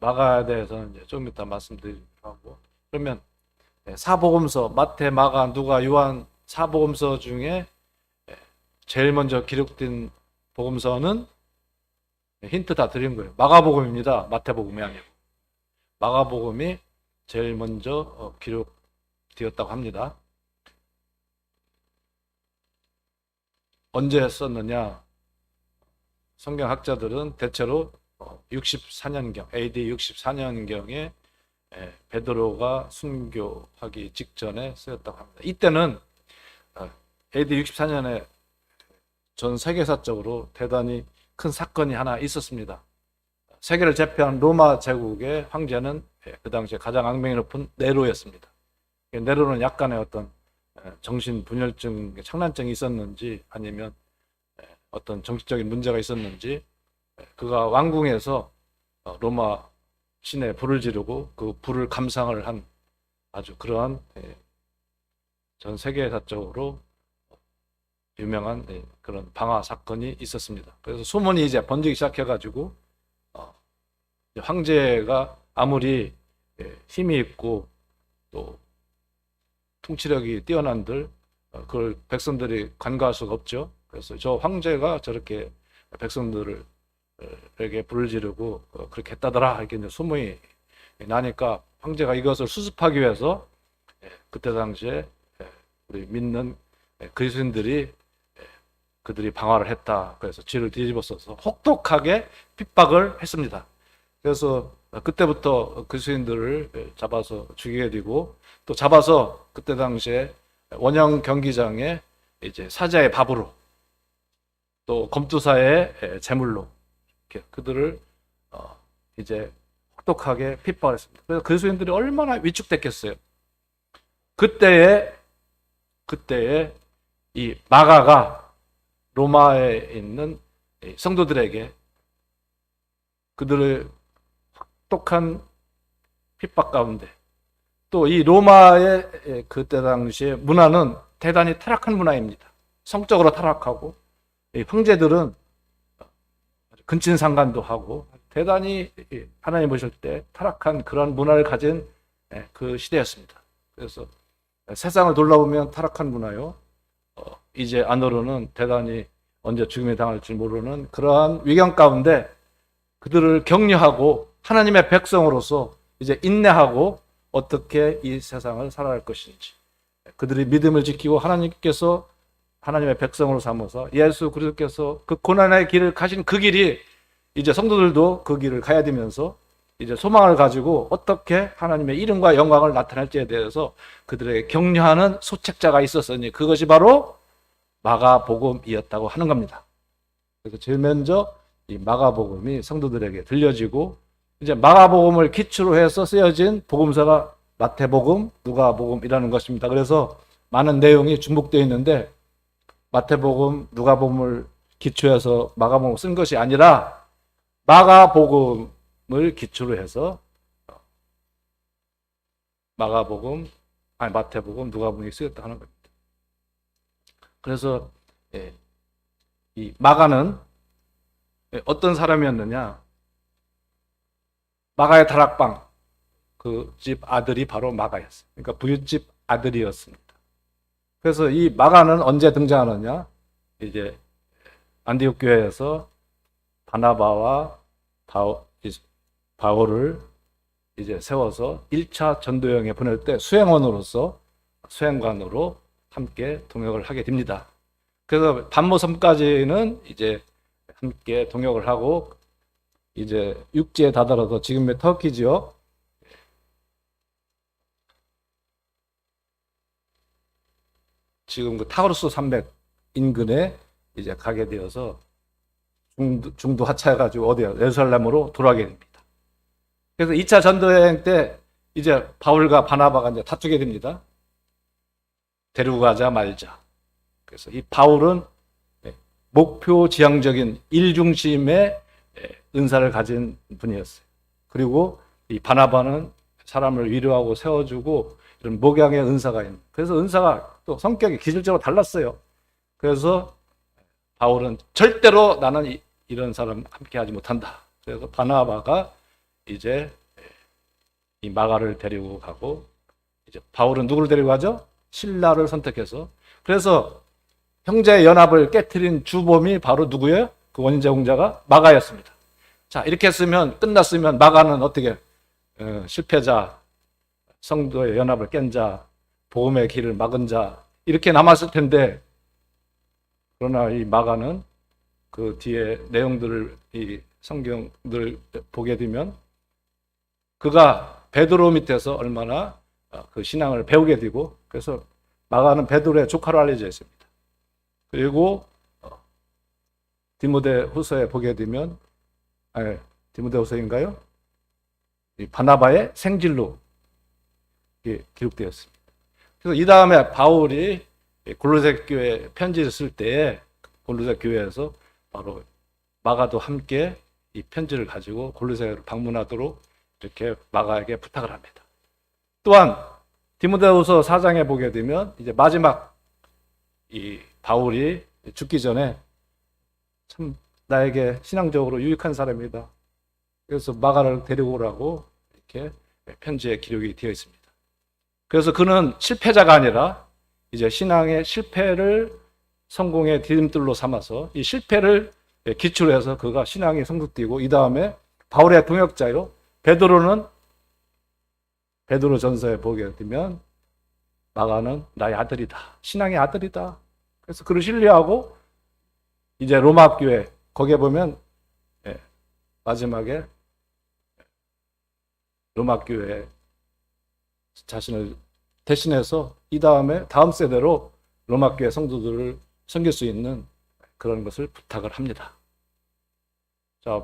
마가에 대해서는 이제 좀 이따 말씀드리려고 하고, 그러면 사복음서 마태, 마가, 누가, 요한 사복음서 중에 제일 먼저 기록된 복음서는 힌트 다 드린 거예요. 마가복음입니다. 마태복음이 아니고 마가복음이 제일 먼저 기록되었다고 합니다. 언제 썼느냐? 성경학자들은 대체로 64년경, AD 64년경에 베드로가 순교하기 직전에 쓰였다고 합니다. 이때는 AD 64년에 전 세계사적으로 대단히 큰 사건이 하나 있었습니다. 세계를 제패한 로마 제국의 황제는 그 당시에 가장 악명이 높은 네로였습니다. 네로는 약간의 어떤 정신분열증, 착란증이 있었는지 아니면 어떤 정치적인 문제가 있었는지 그가 왕궁에서 로마 시내에 불을 지르고 그 불을 감상을 한 아주 그러한 전 세계사적으로 유명한 그런 방화 사건이 있었습니다. 그래서 소문이 이제 번지기 시작해가지고 황제가 아무리 힘이 있고 또 통치력이 뛰어난들 그걸 백성들이 간과할 수가 없죠. 그래서 저 황제가 저렇게 백성들에게 불을 지르고 그렇게 했다더라 이렇게 이제 소문이 나니까 황제가 이것을 수습하기 위해서 그때 당시에 우리 믿는 그리스도인들이 그들이 방화를 했다. 그래서 죄를 뒤집어 써서 혹독하게 핍박을 했습니다. 그래서 그때부터 그리스도인들을 잡아서 죽이게 되고 또 잡아서 그때 당시에 원형 경기장에 이제 사자의 밥으로 또 검투사의 제물로 이렇게 그들을 이제 혹독하게 핍박을 했습니다. 그래서 그리스도인들이 얼마나 위축됐겠어요. 그때에 이 마가가 로마에 있는 성도들에게 그들의 혹독한 핍박 가운데 또 이 로마의 그때 당시의 문화는 대단히 타락한 문화입니다. 성적으로 타락하고 황제들은 근친상간도 하고 대단히 하나님 보실 때 타락한 그런 문화를 가진 그 시대였습니다. 그래서 세상을 돌아보면 타락한 문화요. 이제 안으로는 대단히 언제 죽임에 당할지 모르는 그러한 위경 가운데 그들을 격려하고 하나님의 백성으로서 이제 인내하고 어떻게 이 세상을 살아갈 것인지 그들이 믿음을 지키고 하나님께서 하나님의 백성으로 삼아서 예수 그리스도께서 그 고난의 길을 가신 그 길이 이제 성도들도 그 길을 가야 되면서 이제 소망을 가지고 어떻게 하나님의 이름과 영광을 나타낼지에 대해서 그들에게 격려하는 소책자가 있었으니 그것이 바로 마가복음이었다고 하는 겁니다. 그래서 제일 먼저 이 마가복음이 성도들에게 들려지고 이제 마가복음을 기초로 해서 쓰여진 복음서가 마태복음, 누가복음이라는 것입니다. 그래서 많은 내용이 중복되어 있는데 마태복음, 누가복음을 기초해서 마가복음을 쓴 것이 아니라 마가복음을 기초로 해서 마태복음, 누가복음이 쓰였다 하는 겁니다. 그래서 이 마가는 어떤 사람이었느냐? 마가의 다락방 그 집 아들이 바로 마가였어요. 그러니까 부잣집 아들이었습니다. 그래서 이 마가는 언제 등장하느냐? 이제 안디옥 교회에서 바나바와 바울을 이제 세워서 1차 전도여행에 보낼 때 수행관으로 함께 동역을 하게 됩니다. 그래서 반모섬까지는 이제 함께 동역을 하고 이제 육지에 다다라서 지금의 터키지요. 지금 그 타우루스 산맥 인근에 이제 가게 되어서 중도 하차해가지고 어디야 예루살렘으로 돌아가게 됩니다. 그래서 2차 전도여행 때 이제 바울과 바나바가 이제 다투게 됩니다. 데리고 가자 말자. 그래서 이 바울은 목표 지향적인 일 중심의 은사를 가진 분이었어요. 그리고 이 바나바는 사람을 위로하고 세워주고 이런 목양의 은사가 있는. 그래서 은사가 또 성격이 기질적으로 달랐어요. 그래서 바울은 절대로 나는 이런 사람 함께 하지 못한다. 그래서 바나바가 이제 이 마가를 데리고 가고, 이제 바울은 누구를 데리고 가죠? 실라를 선택해서. 그래서 형제 연합을 깨트린 주범이 바로 누구예요? 그 원인 제공자가 마가였습니다. 자, 이렇게 했으면, 끝났으면 마가는 어떻게 실패자, 성도의 연합을 깬 자, 복음의 길을 막은 자, 이렇게 남았을 텐데, 그러나 이 마가는 그 뒤에 내용들을, 이 성경들 보게 되면 그가 베드로 밑에서 얼마나 그 신앙을 배우게 되고, 그래서 마가는 베드로의 조카로 알려져 있습니다. 그리고 디모데후서에 보게 되면, 디모데후서인가요? 바나바의 생질로 기록되었습니다. 그래서 이 다음에 바울이 골로새 교회 편지를 쓸 때에 골로새 교회에서 바로 마가도 함께 이 편지를 가지고 골로새를 방문하도록 이렇게 마가에게 부탁을 합니다. 또한 디모데후서 4장에 보게 되면 이제 마지막 이 바울이 죽기 전에 참 나에게 신앙적으로 유익한 사람이다, 그래서 마가를 데리고 오라고 이렇게 편지에 기록이 되어 있습니다. 그래서 그는 실패자가 아니라 이제 신앙의 실패를 성공의 디딤돌로 삼아서 이 실패를 기초로 해서 그가 신앙이 성숙되고, 이 다음에 바울의 동역자요 베드로는 베드로 전서에 보게 되면 마가는 나의 아들이다, 신앙의 아들이다, 그래서 그를 신뢰하고 이제 로마 교회 거기에 보면 마지막에 로마 교회 자신을 대신해서 이 다음에 다음 세대로 로마 교회 성도들을 섬길 수 있는 그런 것을 부탁을 합니다. 자,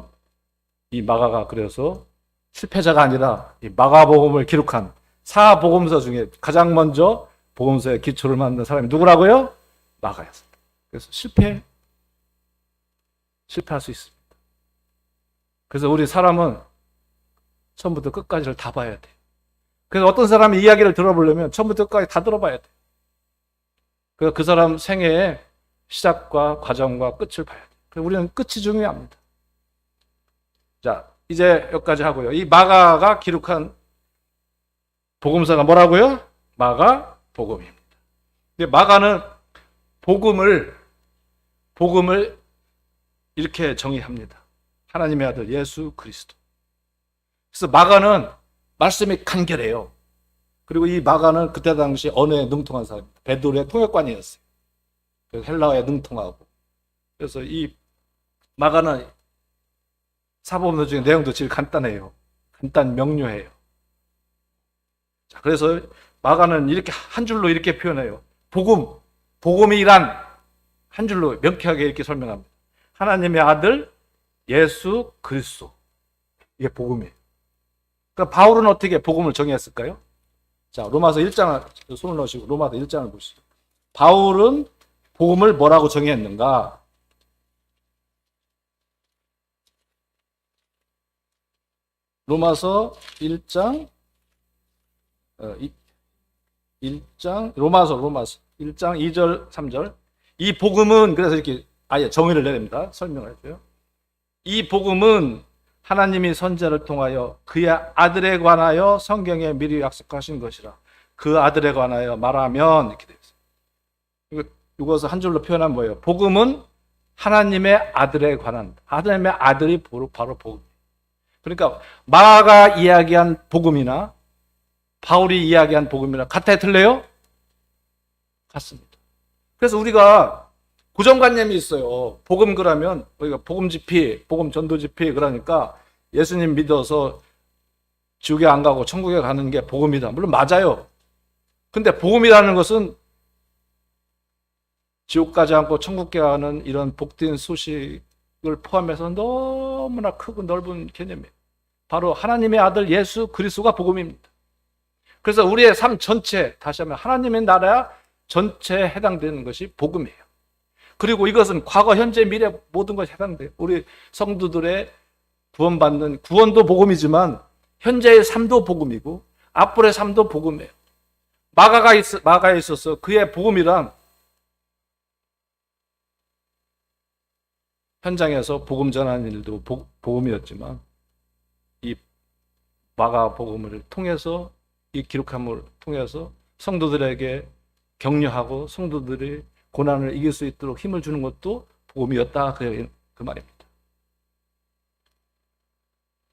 이 마가가 그래서 실패자가 아니라 이 마가복음을 기록한 사복음서 중에 가장 먼저 복음서의 기초를 만든 사람이 누구라고요? 마가였습니다. 그래서 실패할 수 있습니다. 그래서 우리 사람은 처음부터 끝까지를 다 봐야 돼요. 그래서 어떤 사람의 이야기를 들어보려면 처음부터 끝까지 다 들어봐야 돼요. 그래서 그 사람 생애의 시작과 과정과 끝을 봐야 돼요. 그래서 우리는 끝이 중요합니다. 자, 이제 여기까지 하고요. 이 마가가 기록한 복음서가 뭐라고요? 마가 복음입니다. 근데 마가는 복음을 이렇게 정의합니다. 하나님의 아들 예수 그리스도. 그래서 마가는 말씀이 간결해요. 그리고 이 마가는 그때 당시 언어에 능통한 사람입니다. 베드로의 통역관이었어요. 그래서 헬라어에 능통하고. 그래서 이 마가는 사복음서 중에 내용도 제일 간단해요. 간단 명료해요. 자, 그래서 마가는 이렇게 한 줄로 이렇게 표현해요. 복음이란 한 줄로 명쾌하게 이렇게 설명합니다. 하나님의 아들 예수 그리스도. 이게 복음이에요. 그러니까 바울은 어떻게 복음을 정의했을까요? 자, 로마서 1장 손을 넣으시고 로마서 1장을 보시죠. 바울은 복음을 뭐라고 정의했는가? 로마서 1장 로마서 1장 2절 3절. 이 복음은, 그래서 이렇게 아예 정의를 내립니다. 설명을 해줘요. 이 복음은 하나님이 선지자를 통하여 그의 아들에 관하여 성경에 미리 약속하신 것이라. 그 아들에 관하여 말하면, 이렇게 되어 있어요. 이것을 한 줄로 표현하면 뭐예요? 복음은 하나님의 아들에 관한, 하나님의 아들이 바로 복음. 그러니까 마가가 이야기한 복음이나 바울이 이야기한 복음이나 같아요, 틀려요? 같습니다. 그래서 우리가 고정관념이 있어요. 복음 그러면 우리가 복음 집회, 복음 전도 집회 그러니까 예수님 믿어서 지옥에 안 가고 천국에 가는 게 복음이다. 물론 맞아요. 근데 복음이라는 것은 지옥 가지 않고 천국 가는 이런 복된 소식을 포함해서 너무나 크고 넓은 개념이에요. 바로 하나님의 아들 예수 그리스도가 복음입니다. 그래서 우리의 삶 전체, 다시 하면 하나님의 나라 전체에 해당되는 것이 복음이에요. 그리고 이것은 과거, 현재, 미래 모든 것이 해당돼요. 우리 성도들의 구원받는 구원도 복음이지만 현재의 삶도 복음이고 앞으로의 삶도 복음이에요. 마가에 있어서 그의 복음이란 현장에서 복음 전하는 일도 복음이었지만 이 마가복음을 통해서 이 기록함을 통해서 성도들에게 격려하고 성도들이 고난을 이길 수 있도록 힘을 주는 것도 복음이었다 그 말입니다.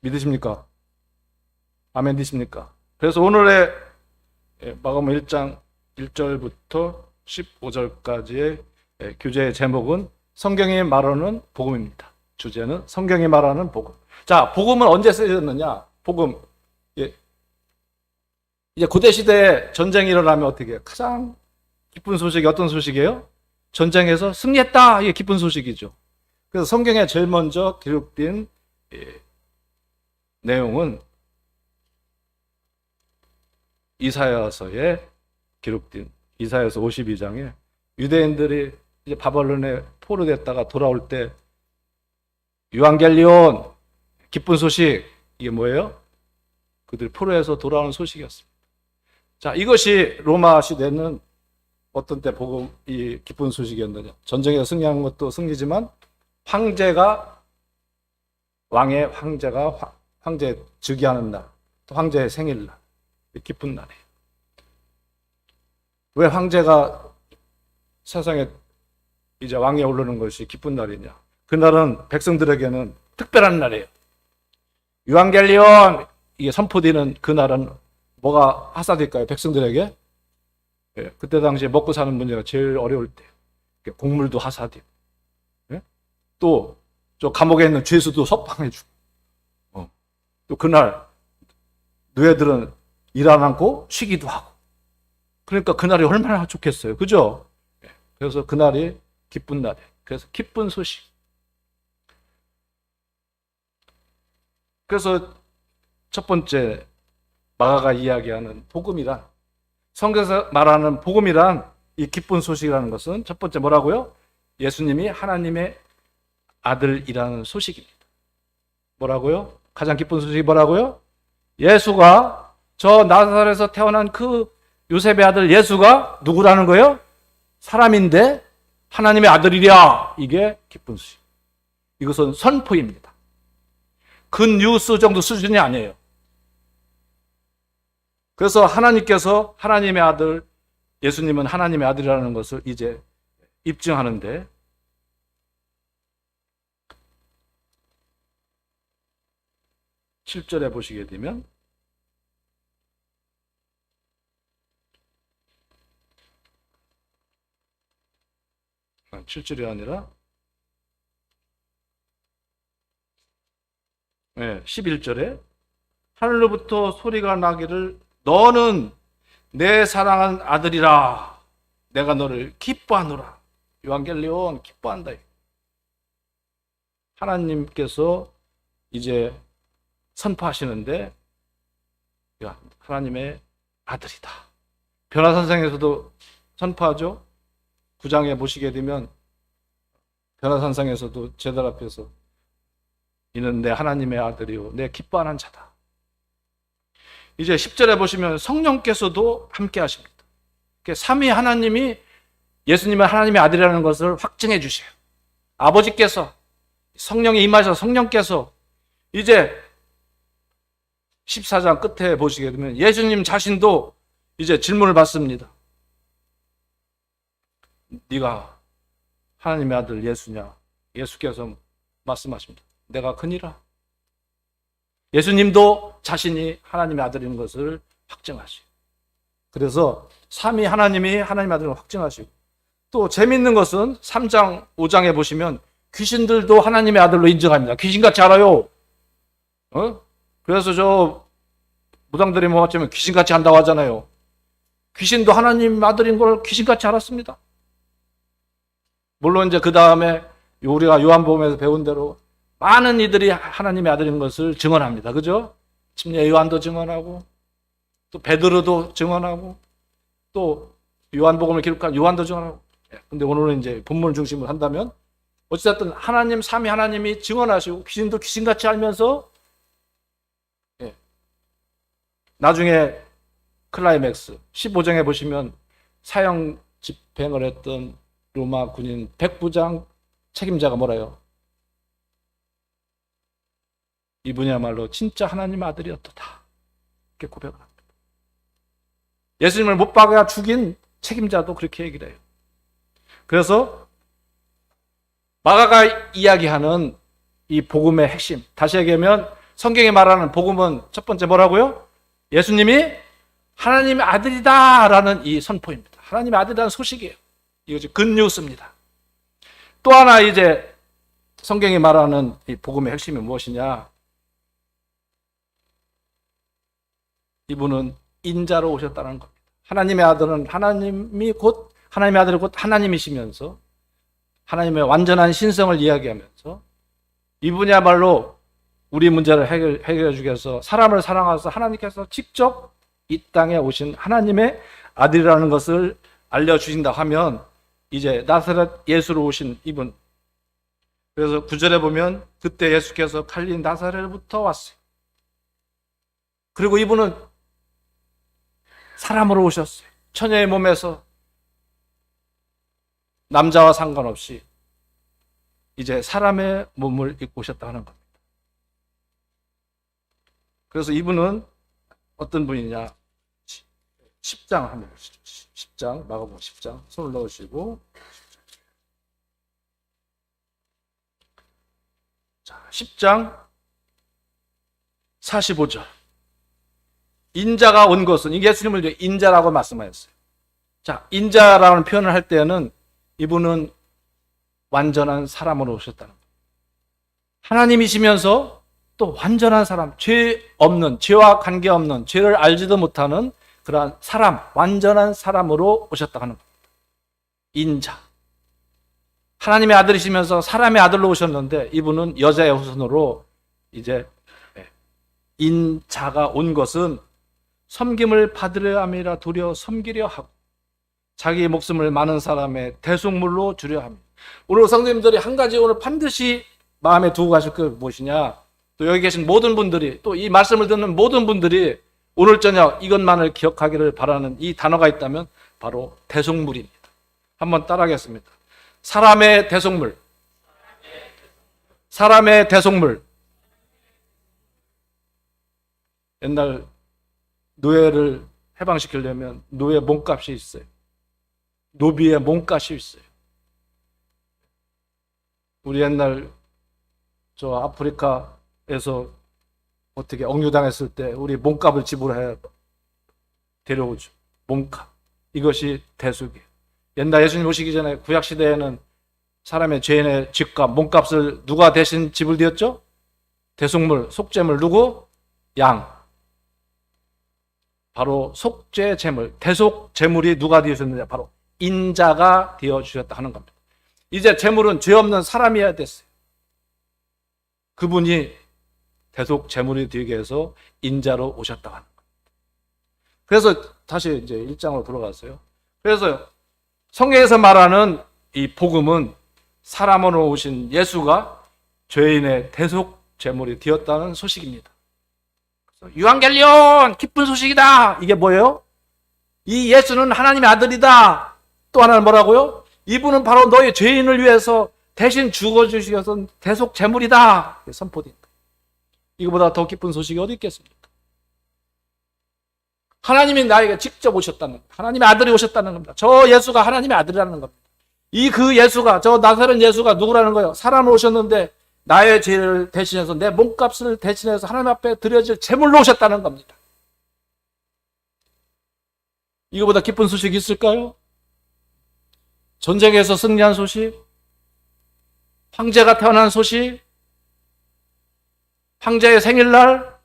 믿으십니까? 아멘 되십니까? 그래서 오늘의 마가복음 1장 1절부터 15절까지의 교재의 제목은 성경이 말하는 복음입니다. 주제는 성경이 말하는 복음. 자, 복음은 언제 쓰여졌느냐? 복음. 이제 고대 시대에 전쟁이 일어나면 어떻게 해요? 가장 기쁜 소식이 어떤 소식이에요? 전쟁에서 승리했다. 이게 기쁜 소식이죠. 그래서 성경에 제일 먼저 기록된 내용은 이사야서에 기록된 이사야서 52장에 유대인들이 이제 바벨론에 포로됐다가 돌아올 때 유앙겔리온 기쁜 소식 이게 뭐예요? 그들 포로에서 돌아오는 소식이었습니다. 자, 이것이 로마 시대는 어떤 때 복음 이 기쁜 소식이었느냐? 전쟁에서 승리하는 것도 승리지만 왕의 황제가 황제 즉위하는 날, 또 황제의 생일날, 기쁜 날이에요. 왜 황제가 세상에 이제 왕에 오르는 것이 기쁜 날이냐? 그날은 백성들에게는 특별한 날이에요. 유앙겔리온 이게 선포되는 그날은 뭐가 하사될까요? 백성들에게? 예, 그때 당시에 먹고 사는 문제가 제일 어려울 때 곡물도 하사되고, 예? 또 저 감옥에 있는 죄수도 석방해주고, 또 그날 노예들은 일 안 하고 쉬기도 하고, 그러니까 그날이 얼마나 좋겠어요, 그죠? 예, 그래서 그날이 기쁜 날이에요. 그래서 기쁜 소식. 그래서 첫 번째 마가가 이야기하는 복음이란, 성경에서 말하는 복음이란 이 기쁜 소식이라는 것은 첫 번째 뭐라고요? 예수님이 하나님의 아들이라는 소식입니다. 뭐라고요? 가장 기쁜 소식이 뭐라고요? 예수가 저 나사렛에서 태어난 그 요셉의 아들 예수가 누구라는 거예요? 사람인데 하나님의 아들이랴. 이게 기쁜 소식. 이것은 선포입니다. 굿뉴스 정도 수준이 아니에요. 그래서 하나님께서 하나님의 아들, 예수님은 하나님의 아들이라는 것을 이제 입증하는데, 7절에 보시게 되면 아, 7절이 아니라 11절에 하늘로부터 소리가 나기를 너는 내 사랑하는 아들이라 내가 너를 기뻐하노라. 유앙겔리온 기뻐한다. 하나님께서 이제 선포하시는데 하나님의 아들이다. 변화산상에서도 선포하죠. 9장에 보시게 되면 변화산상에서도 제들 앞에서 이는 내 하나님의 아들이요 내 기뻐하는 자다. 이제 10절에 보시면 성령께서도 함께 하십니다. 삼위 하나님이 예수님은 하나님의 아들이라는 것을 확증해 주세요. 아버지께서 성령이 임하셔서 성령께서 이제 14장 끝에 보시게 되면 예수님 자신도 이제 질문을 받습니다. 네가 하나님의 아들 예수냐? 예수께서 말씀하십니다. 내가 그니라. 예수님도 자신이 하나님의 아들인 것을 확증하시고, 그래서 삼위 하나님이 하나님의 아들을 확증하시고, 또 재밌는 것은 3장 5장에 보시면 귀신들도 하나님의 아들로 인정합니다. 귀신같이 알아요. 그래서 저 무당들이 뭐 어쩌면 귀신같이 한다고 하잖아요. 귀신도 하나님 아들인 걸 귀신같이 알았습니다. 물론 이제 그 다음에 우리가 요한복음에서 배운 대로 많은 이들이 하나님의 아들인 것을 증언합니다. 그죠? 침례 요한도 증언하고, 또 베드로도 증언하고, 또 요한복음을 기록한 요한도 증언하고. 근데 오늘은 이제 본문을 중심으로 한다면, 어찌됐든 하나님, 삼위 하나님이 증언하시고, 귀신도 귀신같이 알면서, 나중에 클라이맥스 15장에 보시면 사형 집행을 했던 로마 군인 백부장 책임자가 뭐라요? 이분이야말로 진짜 하나님 아들이었다. 그렇게 고백을 합니다. 예수님을 못 박아 죽인 책임자도 그렇게 얘기를 해요. 그래서 마가가 이야기하는 이 복음의 핵심, 다시 얘기하면 성경이 말하는 복음은 첫 번째 뭐라고요? 예수님이 하나님의 아들이다라는 이 선포입니다. 하나님의 아들이라는 소식이에요. 이것이 굿뉴스입니다. 또 하나 이제 성경이 말하는 이 복음의 핵심이 무엇이냐? 이분은 인자로 오셨다는 겁니다. 하나님의 아들은 하나님이 곧 하나님의 아들이 곧 하나님이시면서 하나님의 완전한 신성을 이야기하면서 이분이야말로 우리 문제를 해결해 주기 위해서 사람을 사랑하셔서 하나님께서 직접 이 땅에 오신 하나님의 아들이라는 것을 알려주신다 하면 이제 나사렛 예수로 오신 이분, 그래서 9절에 보면 그때 예수께서 갈릴리 나사렛부터 왔어요. 그리고 이분은 사람으로 오셨어요. 처녀의 몸에서 남자와 상관없이 이제 사람의 몸을 입고 오셨다 하는 겁니다. 그래서 이분은 어떤 분이냐? 10장 한번 보시죠. 10장, 마가복음 10장 손을 넣으시고, 자, 10장 45절. 인자가 온 것은, 이게 예수님을 인자라고 말씀하셨어요. 자, 인자라는 표현을 할 때는 이분은 완전한 사람으로 오셨다는 거예요. 하나님이시면서 또 완전한 사람, 죄 없는, 죄와 관계없는, 죄를 알지도 못하는 그러한 사람, 완전한 사람으로 오셨다 하는 겁니다. 인자. 하나님의 아들이시면서 사람의 아들로 오셨는데 이분은 여자의 후손으로 이제 인자가 온 것은 섬김을 받으려 함이라 두려 섬기려 하고 자기 목숨을 많은 사람의 대속물로 주려 합니다. 오늘 성도님들이 한 가지 오늘 반드시 마음에 두고 가실 게 무엇이냐? 또 여기 계신 모든 분들이, 또 이 말씀을 듣는 모든 분들이 오늘 저녁 이것만을 기억하기를 바라는 이 단어가 있다면 바로 대속물입니다. 한번 따라하겠습니다. 사람의 대속물. 사람의 대속물. 옛날 노예를 해방시키려면 노예 몸값이 있어요. 노비의 몸값이 있어요. 우리 옛날 저 아프리카에서 어떻게 억류당했을 때 우리 몸값을 지불해야 데려오죠. 몸값. 이것이 대속이에요. 옛날 예수님 오시기 전에 구약시대에는 사람의 죄인의 집값, 몸값을 누가 대신 지불되었죠? 대속물, 속죄물 누구? 양. 바로 속죄 제물, 대속 제물이 누가 되었느냐? 바로 인자가 되어주셨다 하는 겁니다. 이제 제물은 죄 없는 사람이어야 됐어요. 그분이 대속 제물이 되게 해서 인자로 오셨다 하는 겁니다. 그래서 다시 이제 1장으로 돌아갔어요. 그래서 성경에서 말하는 이 복음은 사람으로 오신 예수가 죄인의 대속 제물이 되었다는 소식입니다. 유한겔리온 기쁜 소식이다. 이게 뭐예요? 이 예수는 하나님의 아들이다. 또 하나는 뭐라고요? 이분은 바로 너의 죄인을 위해서 대신 죽어주셔서 대속 제물이다. 선포됩니다. 이거보다 더 기쁜 소식이 어디 있겠습니까? 하나님이 나에게 직접 오셨다는 겁니다. 하나님의 아들이 오셨다는 겁니다. 저 예수가 하나님의 아들이라는 겁니다. 이 그 예수가, 저 나사렛 예수가 누구라는 거예요? 사람으로 오셨는데 나의 죄를 대신해서 내 몸값을 대신해서 하나님 앞에 드려질 제물로 오셨다는 겁니다. 이거보다 기쁜 소식이 있을까요? 전쟁에서 승리한 소식, 황제가 태어난 소식, 황제의 생일날,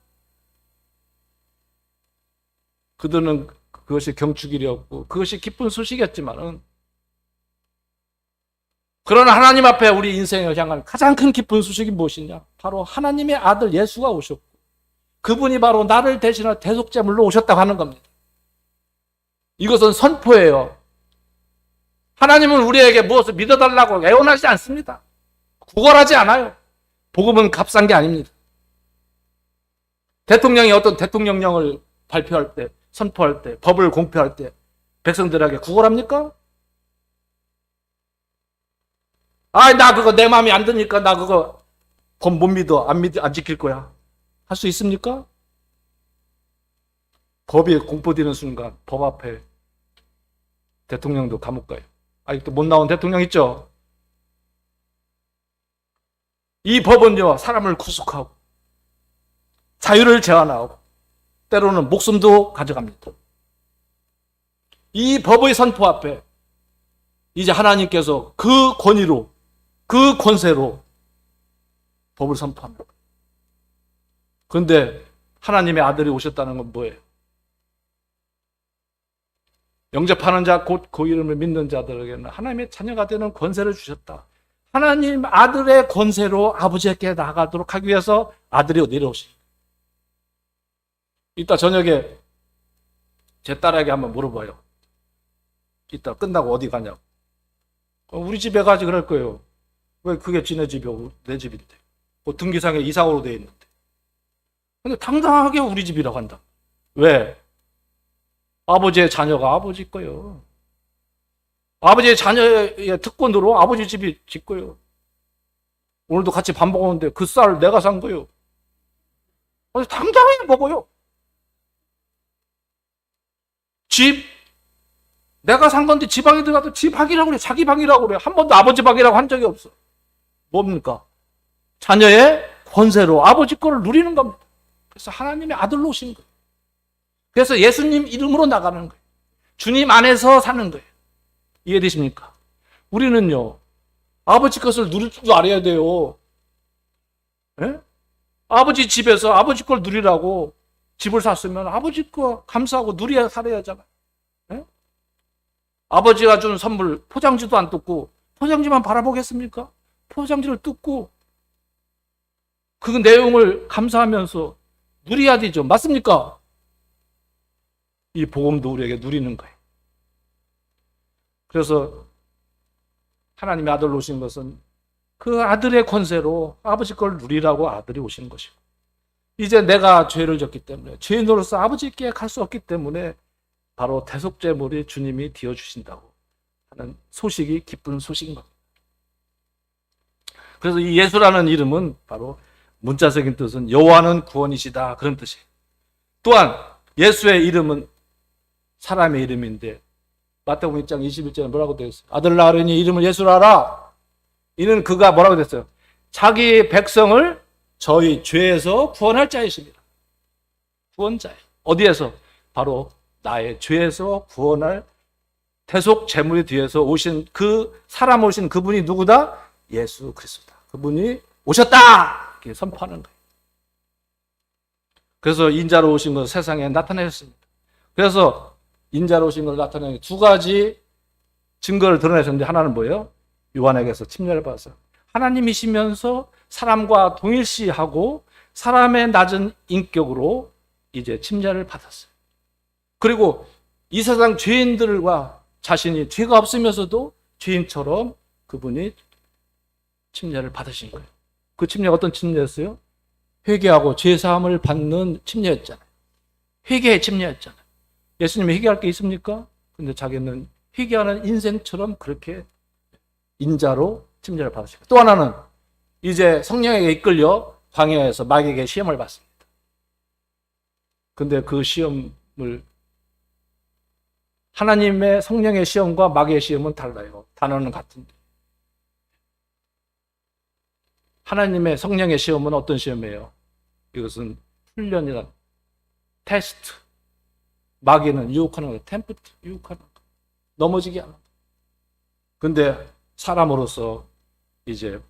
그들은 그것이 경축일이었고 그것이 기쁜 소식이었지만은, 그러나 하나님 앞에 우리 인생을 향한 가장 큰 기쁜 소식이 무엇이냐? 바로 하나님의 아들 예수가 오셨고 그분이 바로 나를 대신할 대속제물로 오셨다고 하는 겁니다. 이것은 선포예요. 하나님은 우리에게 무엇을 믿어달라고 애원하지 않습니다. 구걸하지 않아요. 복음은 값싼 게 아닙니다. 대통령이 어떤 대통령령을 발표할 때, 선포할 때, 법을 공표할 때 백성들에게 구걸합니까? 나 그거 내 마음에 안 드니까 나 그거 법 못 믿어. 안 지킬 거야. 할 수 있습니까? 법이 공포되는 순간 법 앞에 대통령도 감옥 가요. 아직도 못 나온 대통령 있죠? 이 법은요, 사람을 구속하고 자유를 제한하고 때로는 목숨도 가져갑니다. 이 법의 선포 앞에 이제 하나님께서 그 권위로, 그 권세로 법을 선포합니다. 그런데 하나님의 아들이 오셨다는 건 뭐예요? 영접하는 자, 곧 그 이름을 믿는 자들에게는 하나님의 자녀가 되는 권세를 주셨다. 하나님 아들의 권세로 아버지께 나아가도록 하기 위해서 아들이 내려오십니다. 이따 저녁에 제 딸에게 한번 물어봐요. 이따 끝나고 어디 가냐고. 우리 집에 가지 그럴 거예요. 왜 그게 지네 집이고 내 집인데. 뭐 등기상에 이상으로 돼 있는데. 근데 당당하게 우리 집이라고 한다. 왜? 아버지의 자녀가 아버지 거예요. 아버지의 자녀의 특권으로 아버지 집이 집 거예요. 오늘도 같이 밥 먹었는데 그 쌀 내가 산 거예요. 그래서 당당하게 먹어요. 집 내가 산 건데 지 방에 들어가도 지 방이라고 그래. 자기 방이라고 그래. 한 번도 아버지 방이라고 한 적이 없어. 뭡니까? 자녀의 권세로 아버지 거를 누리는 겁니다. 그래서 하나님의 아들로 오신 거예요. 그래서 예수님 이름으로 나가는 거예요. 주님 안에서 사는 거예요. 이해되십니까? 우리는요, 아버지 것을 누릴 줄도 알아야 돼요. 예? 아버지 집에서 아버지 걸 누리라고 집을 샀으면 아버지 거 감사하고 누려야 살아야 하잖아요. 예? 아버지가 준 선물 포장지도 안 뜯고 포장지만 바라보겠습니까? 포장지를 뜯고 그 내용을 감사하면서 누려야 되죠. 맞습니까? 이 복음도 우리에게 누리는 거예요. 그래서 하나님의 아들로 오신 것은 그 아들의 권세로 아버지 걸 누리라고 아들이 오신 것이고, 이제 내가 죄를 졌기 때문에 죄인으로서 아버지께 갈 수 없기 때문에 바로 대속제물이 주님이 되어주신다고 하는 소식이 기쁜 소식인 겁니다. 그래서 이 예수라는 이름은 바로 문자적인 뜻은 여호와는 구원이시다, 그런 뜻이에요. 또한 예수의 이름은 사람의 이름인데 마태복음 1장 21절에 뭐라고 되어 있어요? 아들 낳으려니 이름을 예수라 하라. 이는 그가 뭐라고 됐어요? 자기 백성을 저희 죄에서 구원할 자이십니다. 구원자예요. 어디에서? 바로 나의 죄에서 구원할 대속 제물이 뒤에서 오신 그 사람, 오신 그분이 누구다? 예수 그리스도다. 그분이 오셨다! 이렇게 선포하는 거예요. 그래서 인자로 오신 것 세상에 나타내셨습니다. 그래서 인자로 오신 걸 나타내는 두 가지 증거를 드러내셨는데, 하나는 뭐예요? 요한에게서 침례를 받았어요. 하나님이시면서 사람과 동일시하고 사람의 낮은 인격으로 이제 침례를 받았어요. 그리고 이 세상 죄인들과 자신이 죄가 없으면서도 죄인처럼 그분이 침례를 받으신 거예요. 그 침례가 어떤 침례였어요? 회개하고 죄사함을 받는 침례였잖아요. 회개의 침례였잖아요. 예수님이 회개할 게 있습니까? 근데 자기는 회개하는 인생처럼 그렇게 인자로 침례를 받으시고, 또 하나는 이제 성령에게 이끌려 광야에서 마귀에게 시험을 받습니다. 근데 그 시험을, 하나님의 성령의 시험과 마귀의 시험은 달라요. 단어는 같은데. 하나님의 성령의 시험은 어떤 시험이에요? 이것은 훈련이란 테스트. 마귀는 유혹하는 거예요. 템프트, 유혹하는 거. 넘어지게 하는 거. 근데 사람으로서 이제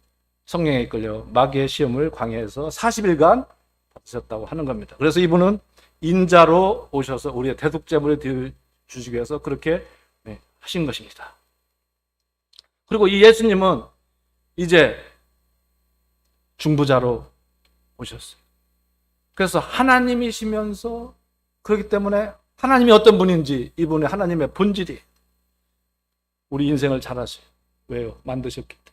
성령에 이끌려 마귀의 시험을 광야에서 40일간 받으셨다고 하는 겁니다. 그래서 이분은 인자로 오셔서 우리의 대속제물을 주시기 위해서 그렇게 하신 것입니다. 그리고 이 예수님은 이제 중보자로 오셨어요. 그래서 하나님이시면서, 그렇기 때문에 하나님이 어떤 분인지, 이분의 하나님의 본질이 우리 인생을 잘 아세요. 왜요? 만드셨기 때문에.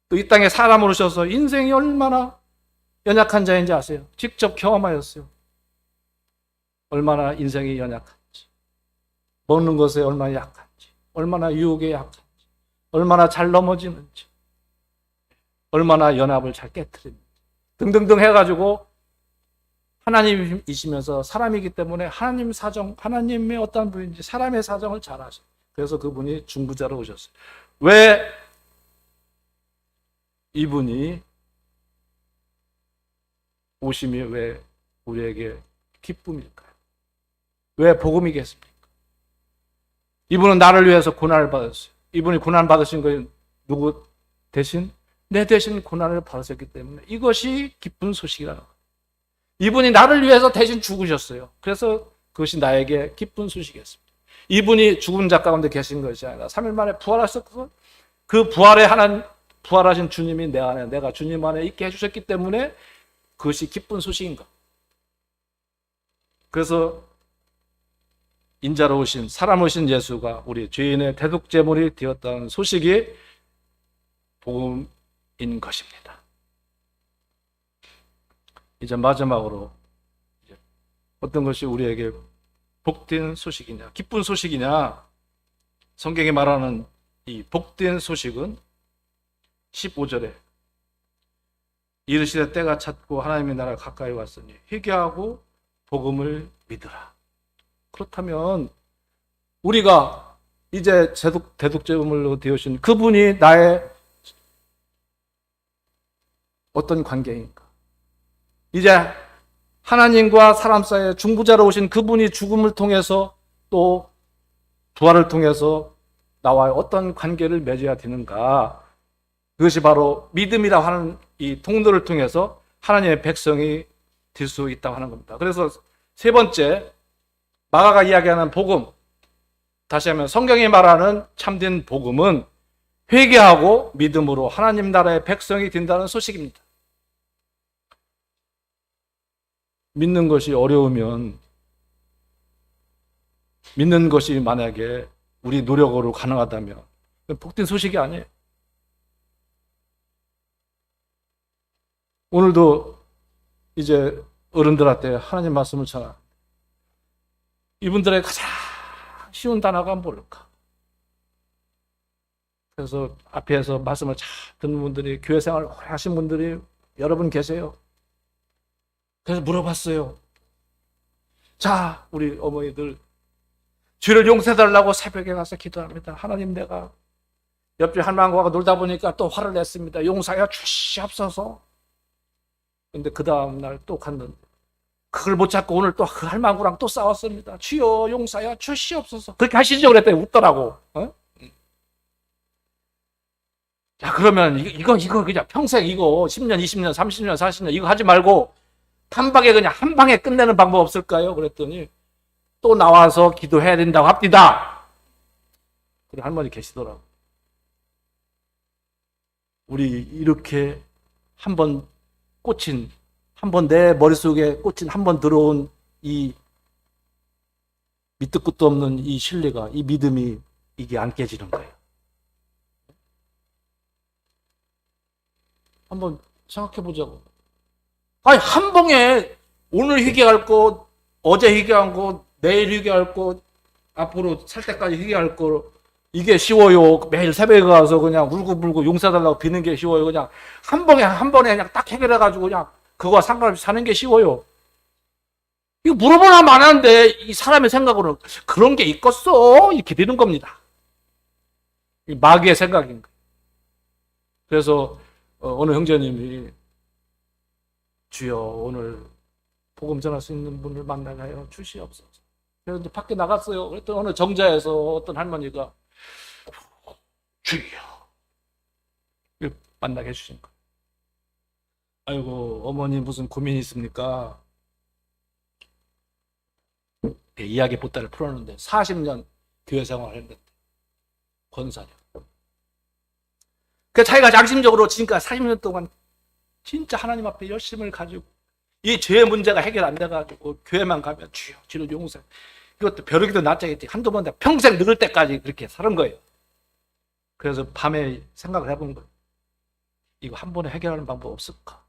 또 이 땅에 사람으로 오셔서 인생이 얼마나 연약한 자인지 아세요? 직접 경험하였어요. 얼마나 인생이 연약한지, 먹는 것에 얼마나 약한지, 얼마나 유혹에 약한지, 얼마나 잘 넘어지는지, 얼마나 연합을 잘 깨트리는지 등등등 해가지고 하나님이시면서 사람이기 때문에 하나님 사정, 하나님의 어떤 분인지 사람의 사정을 잘 아셔요. 그래서 그분이 중보자로 오셨어요. 왜 이분이 오심이 왜 우리에게 기쁨일까요? 왜 복음이겠습니까? 이분은 나를 위해서 고난을 받았어요. 이분이 고난 받으신 건 누구 대신? 내 대신 고난을 받으셨기 때문에 이것이 기쁜 소식이라는 거예요. 이분이 나를 위해서 대신 죽으셨어요. 그래서 그것이 나에게 기쁜 소식이었습니다. 이분이 죽은 자 가운데 계신 것이 아니라 3일 만에 부활하셨고 그 부활하신 주님이 내 안에, 내가 주님 안에 있게 해주셨기 때문에 그것이 기쁜 소식인 것. 그래서 인자로 오신, 사람 오신 예수가 우리 죄인의 대속제물이 되었다는 소식이 복음인 것입니다. 이제 마지막으로 어떤 것이 우리에게 복된 소식이냐, 기쁜 소식이냐, 성경이 말하는 이 복된 소식은 15절에 이르시되 때가 찼고 하나님의 나라가 가까이 왔으니 회개하고 복음을 믿으라. 그렇다면 우리가 이제 대속제물로 되어신 그분이 나의 어떤 관계인가? 이제 하나님과 사람 사이에 중보자로 오신 그분이 죽음을 통해서 또 부활을 통해서 나와의 어떤 관계를 맺어야 되는가? 그것이 바로 믿음이라고 하는 이 통로를 통해서 하나님의 백성이 될 수 있다고 하는 겁니다. 그래서 세 번째, 마가가 이야기하는 복음, 다시 하면 성경이 말하는 참된 복음은 회개하고 믿음으로 하나님 나라의 백성이 된다는 소식입니다. 믿는 것이 어려우면, 믿는 것이 만약에 우리 노력으로 가능하다면 복된 소식이 아니에요. 오늘도 이제 어른들한테 하나님 말씀을 전하. 이분들의 가장 쉬운 단어가 뭘까? 그래서 앞에서 말씀을 잘 듣는 분들이, 교회 생활 오래 하신 분들이 여러분 계세요. 그래서 물어봤어요. 자, 우리 어머니들, 죄를 용서해달라고 새벽에 가서 기도합니다. 하나님, 내가 옆집 할망구하고 놀다 보니까 또 화를 냈습니다. 용서하여 주시옵소서. 근데 그 다음날 또 갔는데 그걸 못 찾고 오늘 또 그 할망구랑 또 싸웠습니다. 주여 용서하여 주시옵소서. 그렇게 하시죠 그랬더니 웃더라고. 어? 야, 그러면 이거 그냥 평생 이거 10년, 20년, 30년, 40년 이거 하지 말고 단박에 그냥 한 방에 끝내는 방법 없을까요? 그랬더니 또 나와서 기도해야 된다고 합디다. 그래 할머니 계시더라고. 우리 이렇게 한번 꽂힌, 한번 내 머릿속에 꽂힌, 한번 들어온 이 밑도 끝도 없는 이 신뢰가, 이 믿음이 이게 안 깨지는 거예요. 한번 생각해 보자고. 아니, 한 봉에 오늘 회개할 거, 어제 회개한 거, 내일 회개할 거, 앞으로 살 때까지 회개할 거, 이게 쉬워요. 매일 새벽에 가서 그냥 울고불고 용서달라고 비는 게 쉬워요. 그냥 한 번에 그냥 딱 해결해가지고 그냥 그거와 상관없이 사는 게 쉬워요. 이거 물어보나 마나인데 이 사람의 생각으로는 그런 게 있겠어? 이렇게 되는 겁니다. 마귀의 생각인 거예요. 그래서 어느 형제님이 주여 오늘 복음 전할 수 있는 분을 만나게 하여 주시옵소서. 그래서 밖에 나갔어요. 그랬더니 어느 정자에서 어떤 할머니가 주여 만나게 해주신 거예요. 아이고 어머니 무슨 고민이 있습니까? 이야기 보따리를 풀었는데 40년 교회 생활을 했는데 권사님. 그 자기가 양심적으로 지금까지 40년 동안 진짜 하나님 앞에 열심을 가지고 이 죄의 문제가 해결 안 돼가지고 교회만 가면 주여 주를 용서해. 이것도 벼르기도 낫자겠지. 한두 번 평생 늙을 때까지 그렇게 사는 거예요. 그래서 밤에 생각을 해본 거예요. 이거 한 번에 해결하는 방법 없을까?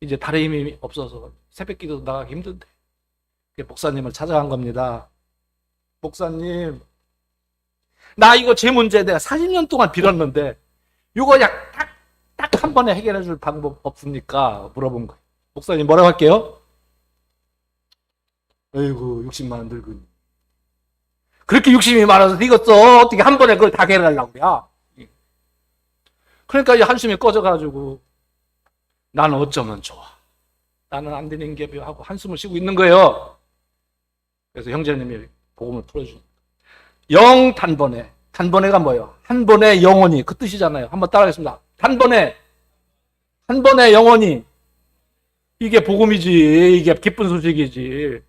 이제 다른 힘이 없어서 새벽 기도 나가기 힘든데 목사님을 찾아간 겁니다. 목사님, 나 이거 제 문제 내가 40년 동안 빌었는데 이거 그냥 딱 한 번에 해결해 줄 방법 없습니까? 물어본 거예요. 목사님 뭐라고 할게요? 아이고, 욕심 많은 늙은이. 그렇게 욕심이 많아서 네가 써. 어떻게 한 번에 그걸 다 해결하려고 그래. 그러니까 이 한숨이 꺼져가지고 나는 어쩌면 좋아. 나는 안 되는 게 하고 한숨을 쉬고 있는 거예요. 그래서 형제님이 복음을 풀어주는 영 단번에. 단번에가 뭐예요? 한 번에 영원히. 그 뜻이잖아요. 한번 따라하겠습니다. 단번에. 한 번에 영원히. 이게 복음이지. 이게 기쁜 소식이지.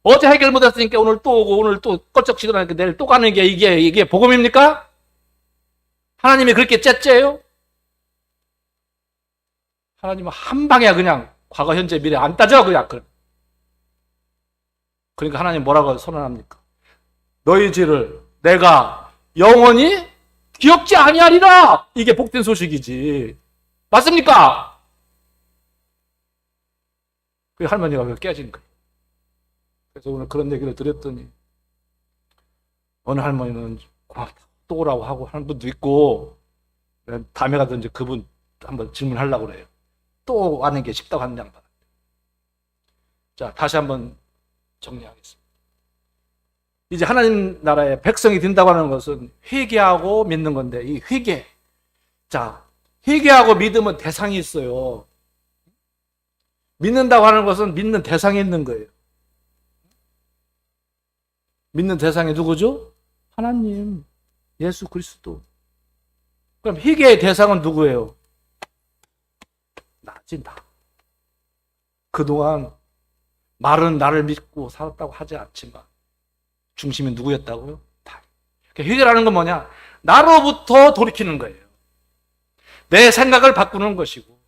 어제 해결 못했으니까 오늘 또 오고 오늘 또 껄쩍 지근하니까 내일 또 가는 게 이게 복음입니까? 하나님이 그렇게 째째요? 하나님은 한 방에 그냥 과거, 현재, 미래 안 따져 그냥. 그러니까 하나님 뭐라고 선언합니까? 너희 죄를 내가 영원히 기억지 아니하리라. 이게 복된 소식이지. 맞습니까? 그 할머니가 깨진 거예요. 그래서 오늘 그런 얘기를 드렸더니 어느 할머니는 또 오라고 하고 하는 분도 있고, 다음에 가든지 그분 한번 질문하려고 그래요. 또 와는 게 쉽다고 하는 양반. 자, 다시 한번 정리하겠습니다. 이제 하나님 나라의 백성이 된다고 하는 것은 회개하고 믿는 건데, 이 회개. 자, 회개하고 믿으면 대상이 있어요. 믿는다고 하는 것은 믿는 대상이 있는 거예요. 믿는 대상이 누구죠? 하나님, 예수 그리스도. 그럼 회개의 대상은 누구예요? 나지, 나. 그동안 말은 나를 믿고 살았다고 하지 않지만 중심이 누구였다고요? 다. 그러니까 회개라는 건 뭐냐? 나로부터 돌이키는 거예요. 내 생각을 바꾸는 것이고,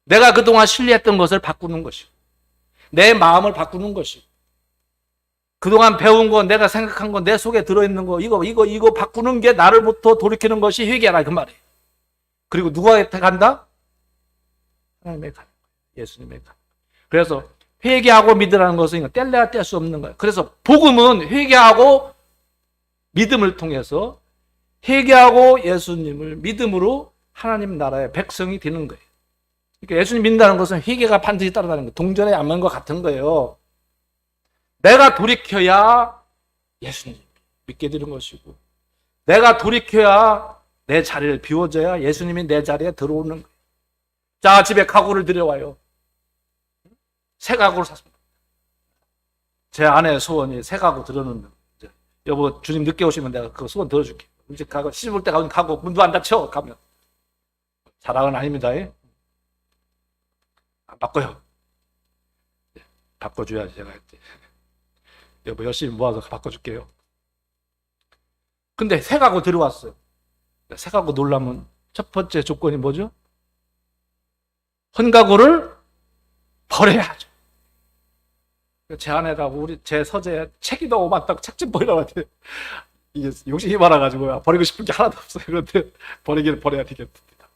내가 그동안 신뢰했던 것을 바꾸는 것이고, 내 마음을 바꾸는 것이고, 그동안 배운 거, 내가 생각한 거, 내 속에 들어있는 거, 이거 바꾸는 게 나를부터 돌이키는 것이 회개라, 그 말이에요. 그리고 누구한테 간다? 하나님에 가는 거예요. 예수님에 가는 거예요. 그래서 회개하고 믿으라는 것은 뗄래야 뗄 수 없는 거예요. 그래서 복음은 회개하고 믿음을 통해서 회개하고 예수님을 믿음으로 하나님 나라의 백성이 되는 거예요. 그러니까 예수님 믿는다는 것은 회개가 반드시 따라다니는 거예요. 동전의 안면과 같은 거예요. 내가 돌이켜야 예수님 믿게 되는 것이고, 내가 돌이켜야 내 자리를 비워줘야 예수님이 내 자리에 들어오는 거예요. 자, 집에 가구를 들여와요. 새 가구를 샀습니다. 제 아내의 소원이 새 가구 들어놓는 거예요. 여보, 주님 늦게 오시면 내가 그거 소원 들어줄게. 이제 가구, 씹을 때 가구 문도 안 닫혀 가면. 자랑은 아닙니다. 안 바꿔요. 바꿔줘야지 제가 했대. 여보, 열심히 모아서 바꿔줄게요. 근데 새 가구 들어왔어요. 새 가구 놓으려면 첫 번째 조건이 뭐죠? 헌 가구를 버려야죠. 제 아내라고 제 서재에 책이 너무 많다고 책 좀 버리라고 하는데, 이게 욕심이 많아가지고 버리고 싶은 게 하나도 없어요. 그런데 버리기는 버려야 되겠습니다.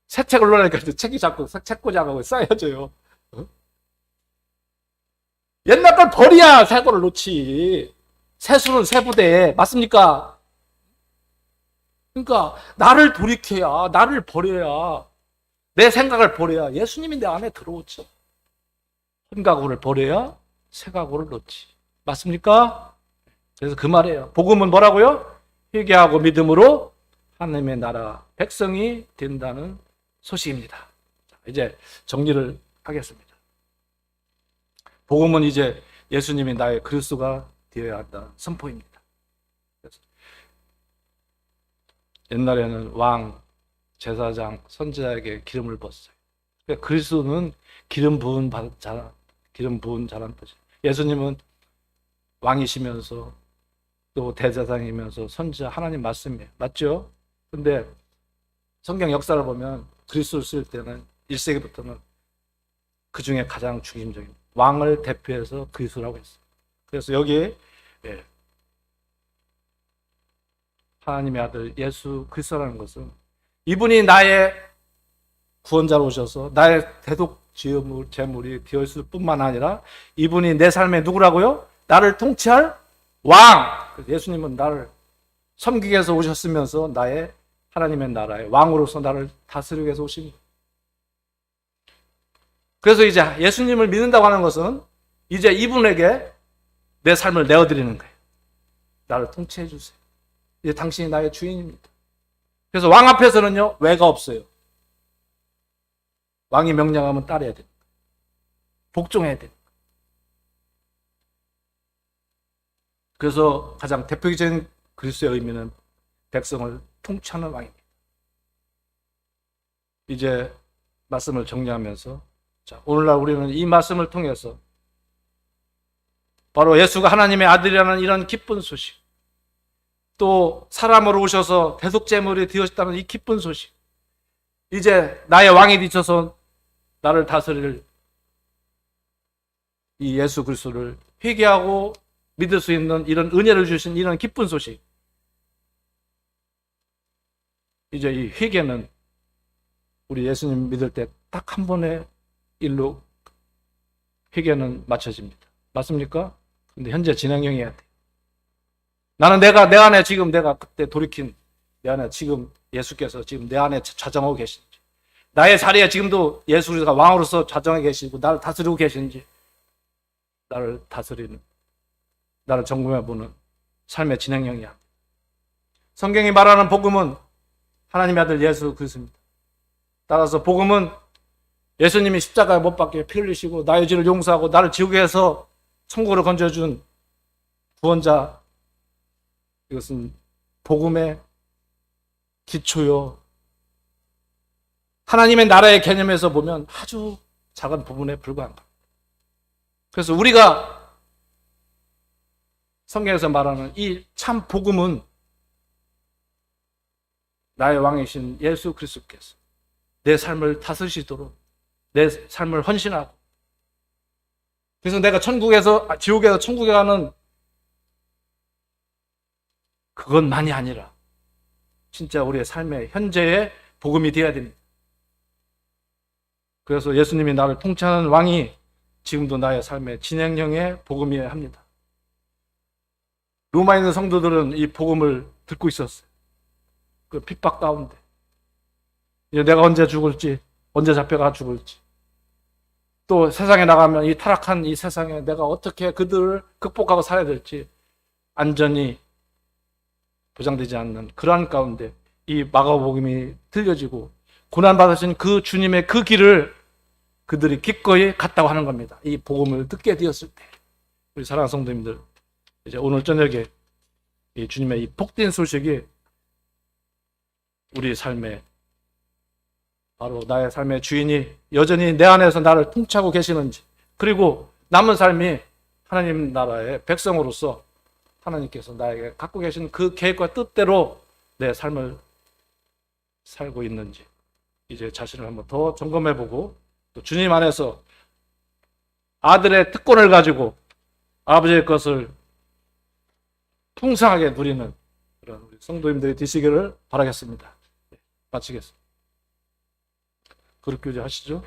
새 책을 놓으니까 이제 책이 자꾸 책꽂이하고 쌓여져요. 옛날 걸 버려야 새 거를 놓지. 새수는 새 부대에. 맞습니까? 그러니까 나를 돌이켜야, 나를 버려야, 내 생각을 버려야 예수님이 내 안에 들어오지. 한 가구를 버려야 새 가구를 놓지. 맞습니까? 그래서 그 말이에요. 복음은 뭐라고요? 회개하고 믿음으로 하나님의 나라 백성이 된다는 소식입니다. 자, 이제 정리를 하겠습니다. 복음은 이제 예수님이 나의 그리스도가 되어야 한다는 선포입니다. 그래서 옛날에는 왕, 제사장, 선지자에게 기름을 부었어요. 그러니까 그리스도는 기름 부은 자란 뜻이에요. 예수님은 왕이시면서 또 대제사장이면서 선지자, 하나님 말씀이에요. 맞죠? 근데 성경 역사를 보면 그리스도를 쓸 때는 1세기부터는 그 중에 가장 중심적인 왕을 대표해서 그리스도라고 했어요. 그래서 여기에 하나님의 아들 예수 그리스도라는 것은 이분이 나의 구원자로 오셔서 나의 대독 제물이 되었을 뿐만 아니라 이분이 내 삶에 누구라고요? 나를 통치할 왕. 예수님은 나를 섬기기 위해서 오셨으면서 나의 하나님의 나라의 왕으로서 나를 다스리기 위해서 오신. 그래서 이제 예수님을 믿는다고 하는 것은 이제 이분에게 내 삶을 내어드리는 거예요. 나를 통치해 주세요. 이제 당신이 나의 주인입니다. 그래서 왕 앞에서는요, 왜가 없어요. 왕이 명령하면 따라야 됩니다. 복종해야 됩니다. 그래서 가장 대표적인 그리스도의 의미는 백성을 통치하는 왕입니다. 이제 말씀을 정리하면서, 자, 오늘날 우리는 이 말씀을 통해서 바로 예수가 하나님의 아들이라는 이런 기쁜 소식, 또 사람으로 오셔서 대속제물이 되었다는 이 기쁜 소식, 이제 나의 왕이 되셔서 나를 다스릴 이 예수 그리스도를 회개하고 믿을 수 있는 이런 은혜를 주신 이런 기쁜 소식, 이제 이 회개는 우리 예수님 믿을 때 딱 한 번의 일로 회개는 맞춰집니다. 맞습니까? 근데 현재 진행형이어야 돼. 나는 내 안에 지금 내가 그때 돌이킨 내 안에 지금 예수께서 지금 내 안에 좌정하고 계신지, 나의 자리에 지금도 예수가 왕으로서 좌정하고 계시고 나를 다스리고 계신지, 나를 다스리는, 나를 점검해보는 삶의 진행형이야. 성경이 말하는 복음은 하나님의 아들 예수 그리스도입니다. 따라서 복음은 예수님이 십자가에 못 박혀 피 흘리시고 나의 죄를 용서하고 나를 지옥에서 천국으로 건져준 구원자, 이것은 복음의 기초요, 하나님의 나라의 개념에서 보면 아주 작은 부분에 불과한 겁니다. 그래서 우리가 성경에서 말하는 이 참 복음은 나의 왕이신 예수 그리스도께서 내 삶을 다스리시도록 내 삶을 헌신하고, 그래서 내가 지옥에서 천국에 가는 그것만이 아니라 진짜 우리의 삶의 현재의 복음이 되어야 됩니다. 그래서 예수님이 나를 통치하는 왕이 지금도 나의 삶의 진행형의 복음이어야 합니다. 로마에 있는 성도들은 이 복음을 듣고 있었어요. 그 핍박 가운데 이제 내가 언제 죽을지, 언제 잡혀가 죽을지, 또 세상에 나가면 이 타락한 이 세상에 내가 어떻게 그들을 극복하고 살아야 될지 안전이 보장되지 않는 그러한 가운데 이 마가복음이 들려지고 고난받으신 그 주님의 그 길을 그들이 기꺼이 갔다고 하는 겁니다. 이 복음을 듣게 되었을 때, 우리 사랑하는 성도님들, 이제 오늘 저녁에 이 주님의 이 복된 소식이 우리 삶에, 바로 나의 삶의 주인이 여전히 내 안에서 나를 통치하고 계시는지, 그리고 남은 삶이 하나님 나라의 백성으로서 하나님께서 나에게 갖고 계신 그 계획과 뜻대로 내 삶을 살고 있는지, 이제 자신을 한번 더 점검해보고, 또 주님 안에서 아들의 특권을 가지고 아버지의 것을 풍성하게 누리는 그런 우리 성도님들이 되시기를 바라겠습니다. 마치겠습니다. 그룹 교제 하시죠.